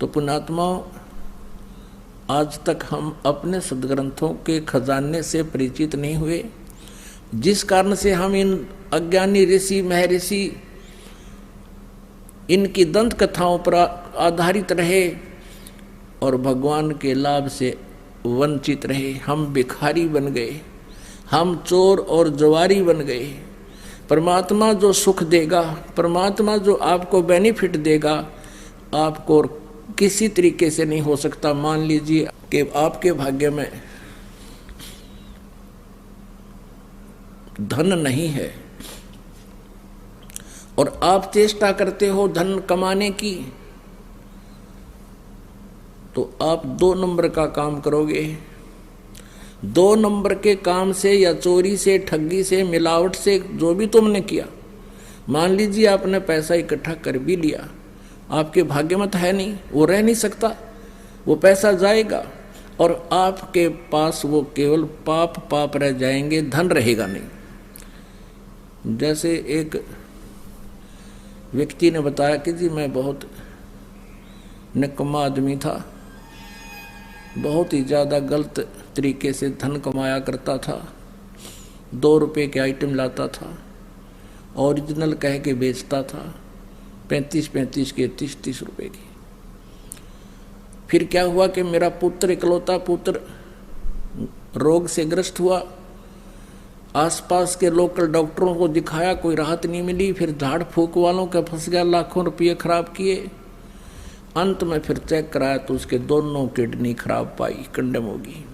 तो पुण्यात्माओं, आज तक हम अपने सद्ग्रंथों के खजाने से परिचित नहीं हुए, जिस कारण से हम इन अज्ञानी ऋषि महर्षि इनकी दंत कथाओं पर आधारित रहे और भगवान के लाभ से वंचित रहे। हम भिखारी बन गए, हम चोर और जवारी बन गए। परमात्मा जो सुख देगा, परमात्मा जो आपको बेनिफिट देगा, आपको किसी तरीके से नहीं हो सकता। मान लीजिए कि आपके भाग्य में धन नहीं है और आप चेष्टा करते हो धन कमाने की, तो आप 2 नंबर का काम करोगे। 2 नंबर के काम से या चोरी से, ठगी से, मिलावट से, जो भी तुमने किया, मान लीजिए आपने पैसा इकट्ठा कर भी लिया, आपके भाग्य में तो है नहीं, वो रह नहीं सकता, वो पैसा जाएगा और आपके पास वो केवल पाप पाप रह जाएंगे, धन रहेगा नहीं। जैसे एक व्यक्ति ने बताया कि जी मैं बहुत निकम्मा आदमी था, बहुत ही ज़्यादा गलत तरीके से धन कमाया करता था, 2 रुपये के आइटम लाता था, ओरिजिनल कह के बेचता था, 35-35 के 30-30 रुपये की। फिर क्या हुआ कि मेरा पुत्र, इकलौता पुत्र, रोग से ग्रस्त हुआ। आसपास के लोकल डॉक्टरों को दिखाया, कोई राहत नहीं मिली। फिर झाड़ फूक वालों का फंस गया, लाखों रुपये खराब किए। अंत में फिर चेक कराया तो उसके दोनों किडनी खराब पाई, कंडेम होगी।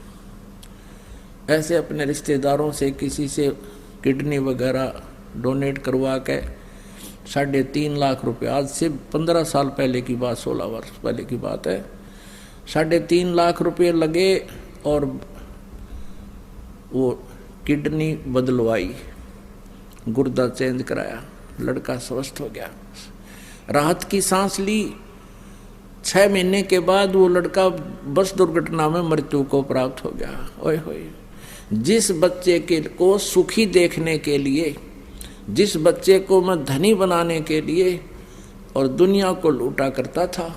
ऐसे अपने रिश्तेदारों से किसी से किडनी वगैरह डोनेट करवा के 3.5 लाख रुपए, आज से 15 साल पहले की बात, 16 वर्ष पहले की बात है, 3.5 लाख रुपए लगे और वो किडनी बदलवाई, गुर्दा चेंज कराया, लड़का स्वस्थ हो गया, राहत की सांस ली। 6 महीने के बाद वो लड़का बस दुर्घटना में मृत्यु को प्राप्त हो गया। ओए होए, जिस बच्चे को सुखी देखने के लिए, जिस बच्चे को मैं धनी बनाने के लिए और दुनिया को लूटा करता था,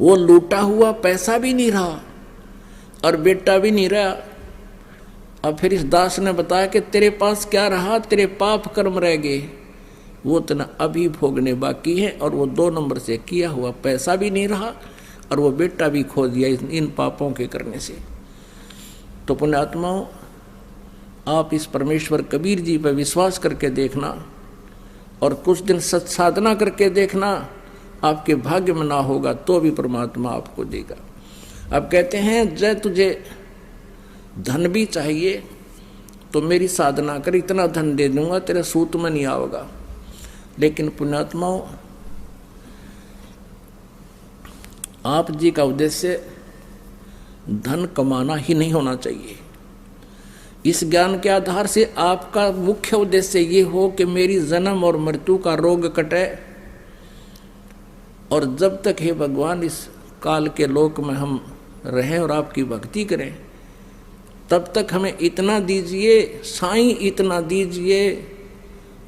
वो लूटा हुआ पैसा भी नहीं रहा और बेटा भी नहीं रहा। अब फिर इस दास ने बताया कि तेरे पास क्या रहा, तेरे पाप कर्म रह गए, वो तना अभी भोगने बाकी है, और वो 2 नंबर से किया हुआ पैसा भी नहीं रहा और वो बेटा भी खो दिया इन पापों के करने से। तो पुण्यात्माओं, आप इस परमेश्वर कबीर जी पर विश्वास करके देखना और कुछ दिन सत्साधना करके देखना, आपके भाग्य में ना होगा तो भी परमात्मा आपको देगा। अब कहते हैं जय तुझे धन भी चाहिए तो मेरी साधना कर, इतना धन दे दूंगा, तेरे सूत में नहीं आएगा। लेकिन पुण्यात्माओं, आप जी का उद्देश्य धन कमाना ही नहीं होना चाहिए। इस ज्ञान के आधार से आपका मुख्य उद्देश्य ये हो कि मेरी जन्म और मृत्यु का रोग कटे, और जब तक हे भगवान इस काल के लोक में हम रहें और आपकी भक्ति करें, तब तक हमें इतना दीजिए, साईं इतना दीजिए,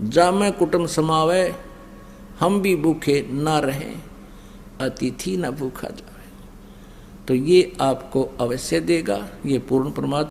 जामे कुटुंब समावे, हम भी भूखे ना रहें, अतिथि न भूखा जाए। तो ये आपको अवश्य देगा, ये पूर्ण परमात्मा